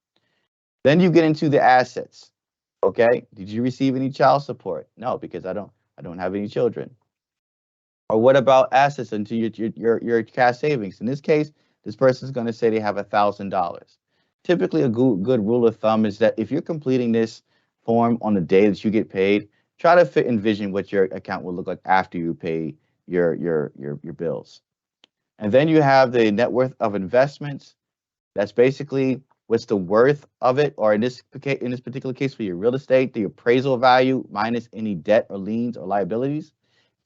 Then you get into the assets. Okay, did you receive any child support? No, because I don't have any children. Or what about assets into your cash savings? In this case, this person is going to say they have $1,000. Typically, a good rule of thumb is that if you're completing this form on the day that you get paid, try to envision what your account will look like after you pay your bills. And then you have the net worth of investments. That's basically what's the worth of it, or in this particular case for your real estate, the appraisal value minus any debt or liens or liabilities.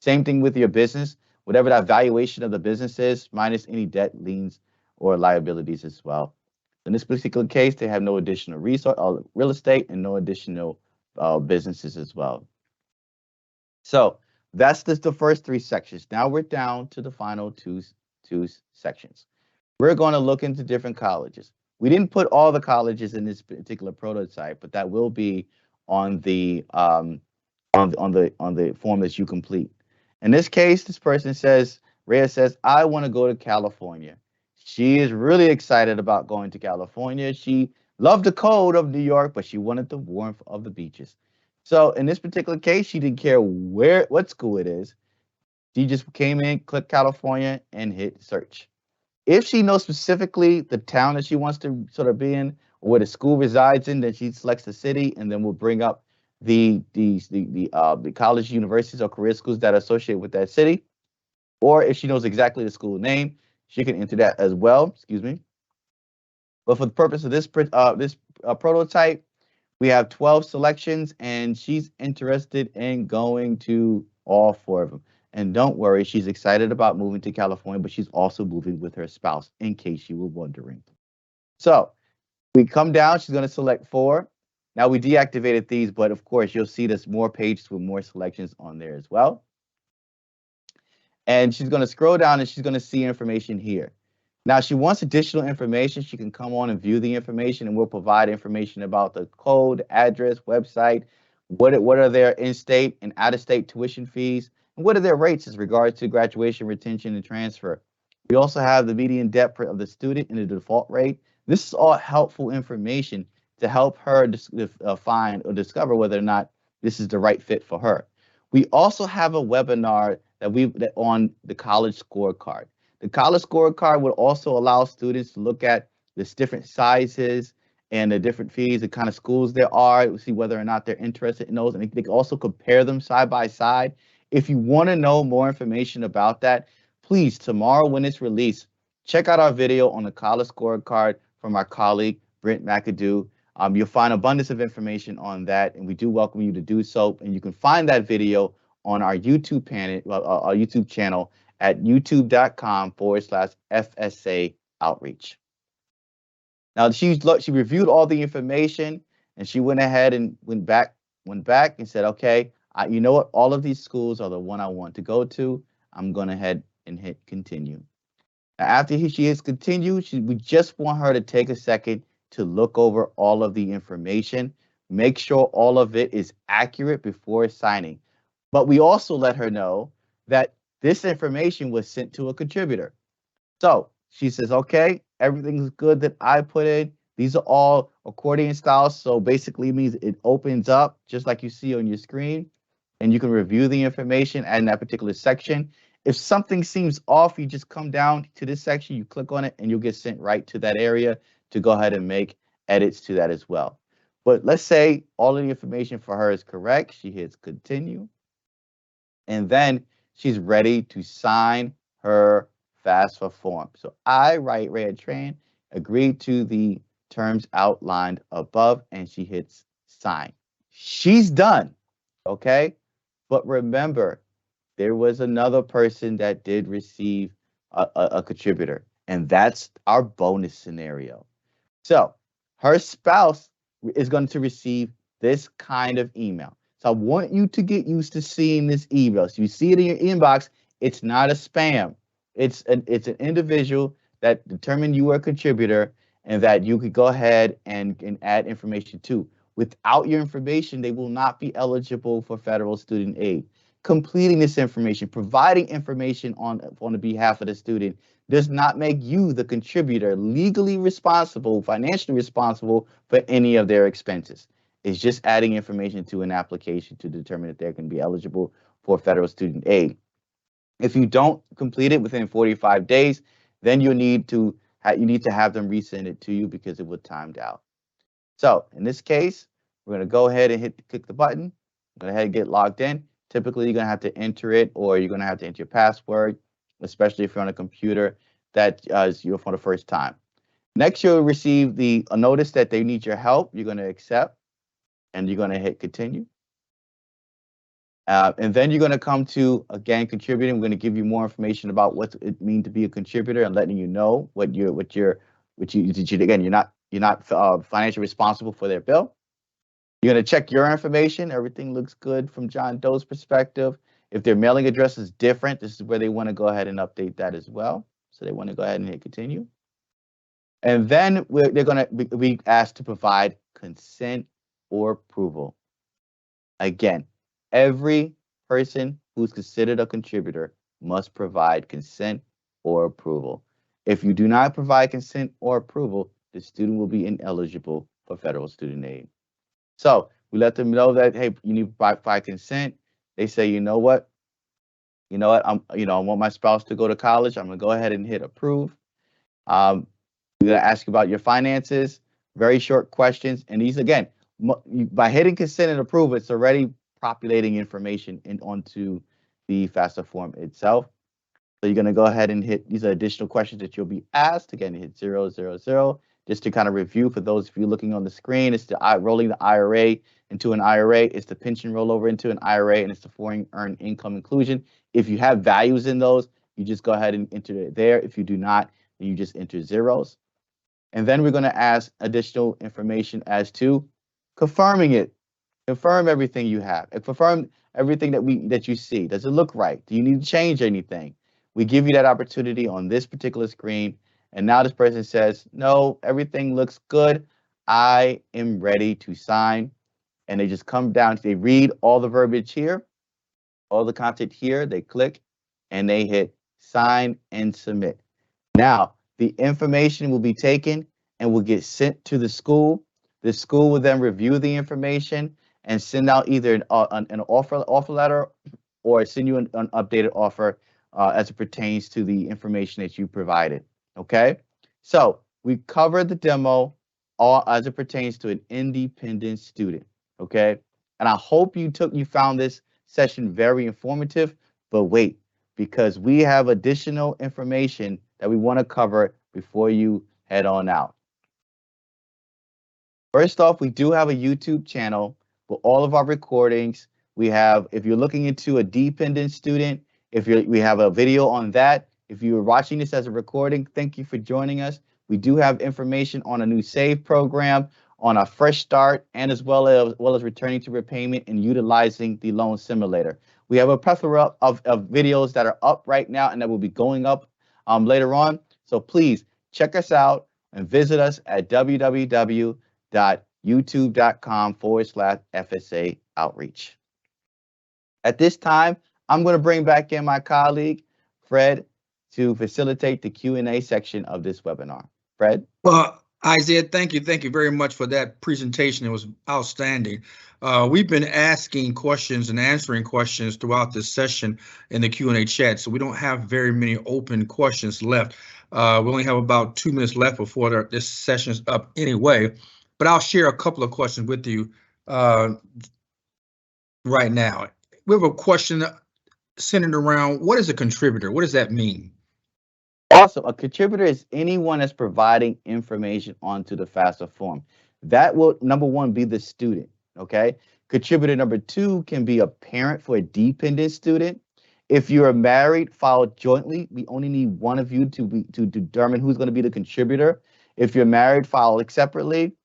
Same thing with your business, whatever that valuation of the business is, minus any debt, liens, or liabilities as well. In this particular case, they have no additional real estate and no additional businesses as well. So that's just the first 3 sections. Now we're down to the final two sections. We're going to look into different colleges. We didn't put all the colleges in this particular prototype, but that will be on the form that you complete. In this case, this person says Rhea says, I want to go to California. She is really excited about going to California. She loved the cold of New York, but she wanted the warmth of the beaches. So in this particular case, she didn't care what school it is. She just came in, clicked California, and hit search. If she knows specifically the town that she wants to sort of be in, or where the school resides in, then she selects the city, and then we'll bring up the college, universities, or career schools that are associated with that city. Or if she knows exactly the school name, she can enter that as well. Excuse me. But for the purpose of this prototype, we have 12 selections, and she's interested in going to all 4 of them. And don't worry, she's excited about moving to California, but she's also moving with her spouse, in case you were wondering. So we come down, she's going to select 4. Now we deactivated these, but of course, you'll see there's more pages with more selections on there as well. And she's going to scroll down, and she's going to see information here. Now, if she wants additional information, she can come on and view the information, and we'll provide information about the code, address, website, what are their in-state and out-of-state tuition fees, and what are their rates as regards to graduation, retention, and transfer. We also have the median debt of the student and the default rate. This is all helpful information to help her find or discover whether or not this is the right fit for her. We also have a webinar that on the college scorecard. The college scorecard would also allow students to look at the different sizes and the different fees, the kind of schools there are, see whether or not they're interested in those, and they can also compare them side by side. If you want to know more information about that, please, tomorrow when it's released, check out our video on the college scorecard from our colleague, Brent McAdoo. You'll find abundance of information on that, and we do welcome you to do so. And you can find that video on our YouTube channel at youtube.com/FSA outreach. Now she reviewed all the information, and she went ahead and went back and said, okay, you know what? All of these schools are the one I want to go to. I'm going to head and hit continue. Now, after she hits continue, we just want her to take a second to look over all of the information, make sure all of it is accurate before signing. But we also let her know that this information was sent to a contributor. So she says, okay, everything's good that I put in. These are all accordion styles. So basically it means it opens up just like you see on your screen, and you can review the information in that particular section. If something seems off, you just come down to this section, you click on it, and you'll get sent right to that area to go ahead and make edits to that as well. But let's say all of the information for her is correct. She hits continue. And then she's ready to sign her FAFSA form. So I, Rhea Tran, agree to the terms outlined above, and she hits sign. She's done, okay? But remember, there was another person that did receive a contributor, and that's our bonus scenario. So her spouse is going to receive this kind of email. So I want you to get used to seeing this email. So you see it in your inbox, it's not a spam. It's an individual that determined you were a contributor and that you could go ahead and add information to. Without your information, they will not be eligible for federal student aid. Completing this information, providing information on the behalf of the student does not make you, the contributor, legally responsible, financially responsible for any of their expenses. It's just adding information to an application to determine if they're going to be eligible for federal student aid. If you don't complete it within 45 days, then you need to have them resend it to you because it was timed out. So in this case, we're going to go ahead and click the button. Go ahead and get logged in. Typically, you're going to have to enter it, or you're going to have to enter your password, especially if you're on a computer that is for the first time. Next, you'll receive a notice that they need your help. You're going to accept, and you're going to hit continue. And then you're going to come to, again, contributing. We're going to give you more information about what it means to be a contributor and letting you know you're not financially responsible for their bill. You're going to check your information. Everything looks good from John Doe's perspective. If their mailing address is different, this is where they want to go ahead and update that as well. So they want to go ahead and hit continue. And then they're going to be asked to provide consent or approval. Again, every person who's considered a contributor must provide consent or approval. If you do not provide consent or approval, the student will be ineligible for federal student aid. So we let them know that, hey, you need to provide consent. They say, I want my spouse to go to college. I'm gonna go ahead and hit approve. We're gonna ask you about your finances. Very short questions, and these again, by hitting consent and approve, it's already populating information onto the FAFSA form itself. So you're going to go ahead and hit, these are additional questions that you'll be asked. Again, hit 000, just to kind of review for those of you looking on the screen. It's the rolling the IRA into an IRA. It's the pension rollover into an IRA, and it's the foreign earned income inclusion. If you have values in those, you just go ahead and enter it there. If you do not, then you just enter zeros. And then we're going to ask additional information as to confirming it. Confirm everything you have. And confirm everything that you see. Does it look right? Do you need to change anything? We give you that opportunity on this particular screen. And now this person says, no, everything looks good. I am ready to sign. And they just come down, they read all the verbiage here, all the content here, they click, and they hit sign and submit. Now, the information will be taken and will get sent to the school. The school will then review the information and send out either an offer letter or send you an updated offer as it pertains to the information that you provided. Okay, so we covered the demo all as it pertains to an independent student. Okay, and I hope you found this session very informative. But wait, because we have additional information that we want to cover before you head on out. First off, we do have a YouTube channel for all of our recordings. We have, if you're looking into a dependent student, we have a video on that. If you are watching this as a recording, thank you for joining us. We do have information on a new SAVE program, on a fresh start, and as well as returning to repayment and utilizing the loan simulator. We have a plethora of videos that are up right now and that will be going up later on. So please check us out and visit us at www.youtube.com/FSA outreach. At this time, I'm going to bring back in my colleague, Fred, to facilitate the Q&A section of this webinar. Fred? Well, Isaiah, thank you very much for that presentation. It was outstanding. We've been asking questions and answering questions throughout this session in the Q&A chat, so we don't have very many open questions left. We only have about 2 minutes left before this session is up anyway, but I'll share a couple of questions with you right now. We have a question centered around, what is a contributor? What does that mean? Awesome. A contributor is anyone that's providing information onto the FAFSA form. That will, number one, be the student, okay? Contributor number two can be a parent for a dependent student. If you are married, filed jointly, we only need one of you to determine who's going to be the contributor. If you're married, filed separately,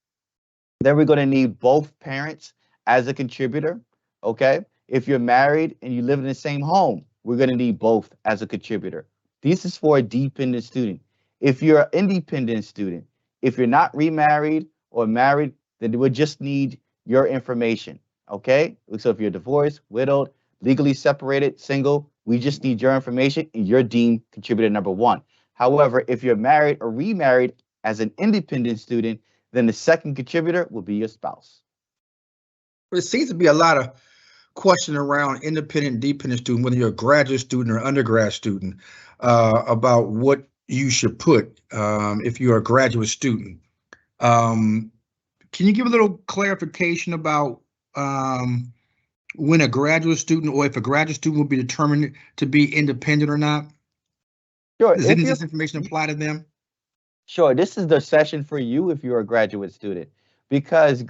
then we're going to need both parents as a contributor, okay? If you're married and you live in the same home, we're going to need both as a contributor. This is for a dependent student. If you're an independent student, if you're not remarried or married, then we'll just need your information, okay? So if you're divorced, widowed, legally separated, single, we just need your information and you're deemed contributor number one. However, if you're married or remarried as an independent student, then the second contributor will be your spouse. There seems to be a lot of question around independent, dependent student, whether you're a graduate student or undergrad student, about what you should put if you're a graduate student. Can you give a little clarification about when a graduate student, or if a graduate student will be determined to be independent or not? Sure. Does any of this information apply to them? Sure. This is the session for you if you're a graduate student, because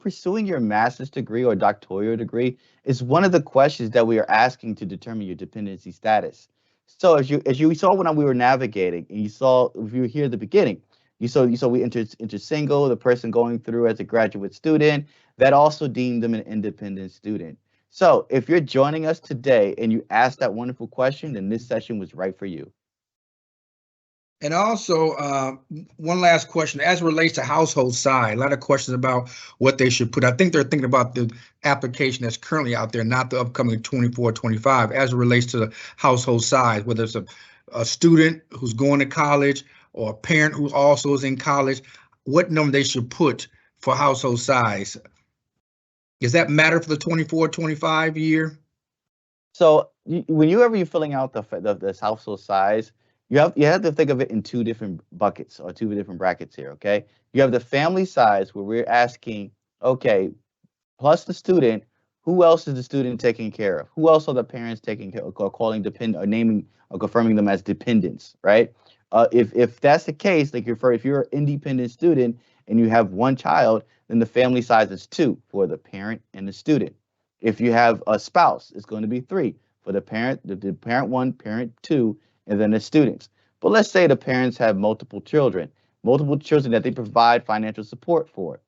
pursuing your master's degree or doctoral degree is one of the questions that we are asking to determine your dependency status. So as you saw when we were navigating, and you saw, if you were here at the beginning, you saw we entered single, the person going through as a graduate student, that also deemed them an independent student. So if you're joining us today and you asked that wonderful question, then this session was right for you. And also, one last question, as it relates to household size, a lot of questions about what they should put. I think they're thinking about the application that's currently out there, not the upcoming 24-25, as it relates to the household size, whether it's a student who's going to college or a parent who also is in college, what number they should put for household size. Does that matter for the 24-25 year? So whenever you're filling out the household size, you have to think of it in two different buckets or two different brackets here. Okay, you have the family size where we're asking, okay, plus the student, who else is the student taking care of? Who else are the parents taking care of, or calling depend or naming or confirming them as dependents, right? If that's the case, like if you're an independent student and you have one child, then the family size is 2 for the parent and the student. If you have a spouse, it's going to be 3 for the parent, the parent 1, parent 2, and then the students. But let's say the parents have multiple children that they provide financial support for.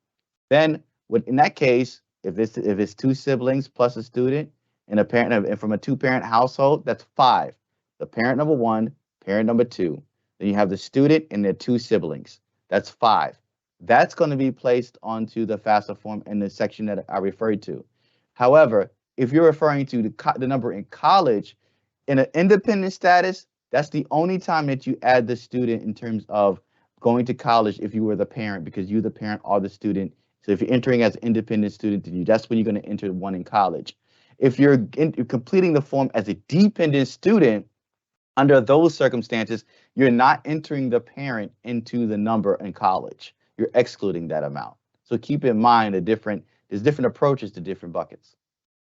Then, in that case, if it's 2 siblings plus a student and a parent, and from a 2-parent household, that's 5. The parent number 1, parent number 2. Then you have the student and their 2 siblings. That's 5. That's going to be placed onto the FAFSA form in the section that I referred to. However, if you're referring to the number in college, in an independent status, that's the only time that you add the student in terms of going to college if you were the parent, because you, the parent, are the student. So if you're entering as an independent student, that's when you're going to enter one in college. If you're completing the form as a dependent student, under those circumstances, you're not entering the parent into the number in college. You're excluding that amount. So keep in mind there's different approaches to different buckets.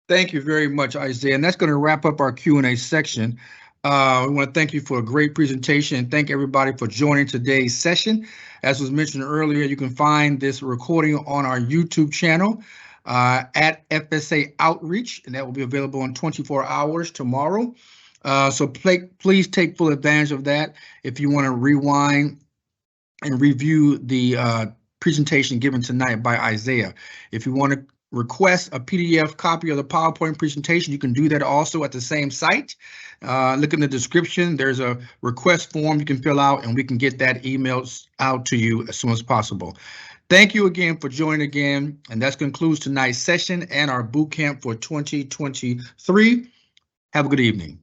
Thank you very much, Isaiah. And that's going to wrap up our Q&A section. We want to thank you for a great presentation and thank everybody for joining today's session. As was mentioned earlier, you can find this recording on our YouTube channel at FSA Outreach, and that will be available in 24 hours tomorrow. So please take full advantage of that if you want to rewind and review the presentation given tonight by Isaiah. If you want to request a PDF copy of the PowerPoint presentation, you can do that also at the same site. Look in the description. There's a request form you can fill out, and we can get that emailed out to you as soon as possible. Thank you again for joining again, and that concludes tonight's session and our boot camp for 2023. Have a good evening.